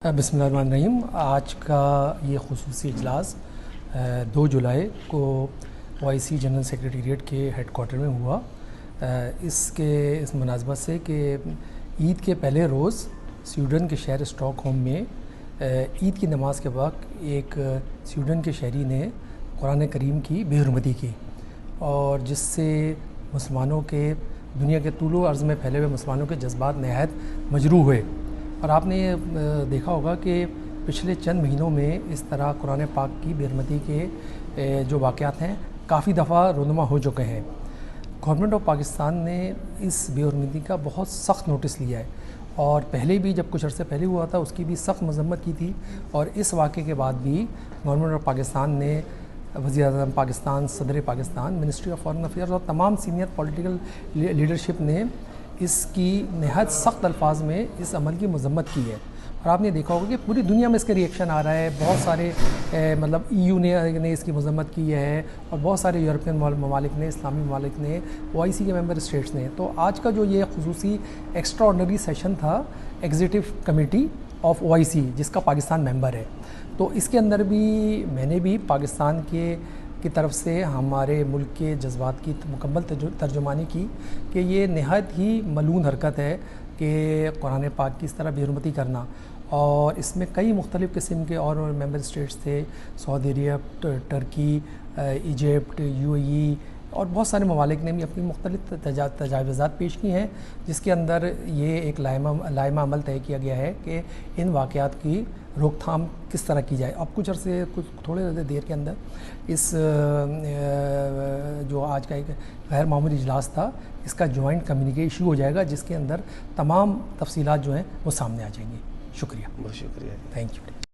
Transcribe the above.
बिस्मिल्लाहिर्रहमानिर्रहीम। आज का ये ख़ुसूसी इजलास 2 जुलाई को OIC जनरल सेक्रेटेरिएट के हेड क्वार्टर में हुआ। इस मुनासबत से कि ईद के पहले रोज़ स्वीडन के शहर स्टॉकहोम में ईद की नमाज के वक्त एक स्वीडन के शहरी ने कुरान करीम की बेहुरमती की और जिससे मुसलमानों के दुनिया के तूलो अर्ज़ में फैले हुए मुसलमानों के जज्बात नहायत मजरूह हुए। और आपने ये देखा होगा कि पिछले चंद महीनों में इस तरह कुरान पाक की बेहुरमती के जो वाक़यात हैं काफ़ी दफ़ा रोनुमा हो चुके हैं। गवर्नमेंट ऑफ पाकिस्तान ने इस बेहुरमती का बहुत सख्त नोटिस लिया है और पहले भी जब कुछ अर्से पहले हुआ था उसकी भी सख्त मज़म्मत की थी। और इस वाक़े के बाद भी गवर्नमेंट ऑफ पाकिस्तान ने वज़ीर-ए-आज़म पाकिस्तान, सदर Pakistan, ministry of foreign affairs और तमाम सीनियर पॉलिटिकल लीडरशिप ने इसकी नहायत सख्त अल्फाज में इस अमल की मज़म्मत की है। और आपने देखा होगा कि पूरी दुनिया में इसका रिएक्शन आ रहा है। बहुत सारे मतलब EU ने इसकी मज़म्मत की है और बहुत सारे यूरोपियन ममालिक ने, इस्लामी ममालिक ने, OIC के मेंबर स्टेट्स ने। तो आज का जो ये ख़ुसूसी एक्स्ट्रा ऑर्डिनरी सेशन था एग्जीक्यूटिव कमेटी ऑफ OIC जिसका पाकिस्तान मेंबर है, तो इसके अंदर भी मैंने भी पाकिस्तान की तरफ से हमारे मुल्क के जज्बात की मुकम्मल तर्जुमानी की कि ये नहायत ही मलून हरकत है कि कुरान पाक की इस तरह बेहुरमती करना। और इसमें कई मुख्तलिफ़ किस्म के और मेंबर स्टेट्स थे, सऊदी अरब, टर्की, इजिप्ट, UAE और बहुत सारे ममालिक ने भी अपनी मुख्तलिफ़ तजावीज़ात पेश की हैं, जिसके अंदर ये एक लाइमा अमल तय किया गया है कि इन वाक़यात की रोकथाम किस तरह की जाए। अब कुछ थोड़े देर के अंदर इस जो आज का एक गैर मामूली इजलास था इसका जॉइंट कम्युनिके इशू हो जाएगा, जिसके अंदर तमाम तफसीलात जो हैं वो सामने आ जाएंगी। शुक्रिया, बहुत शुक्रिया, थैंक यू।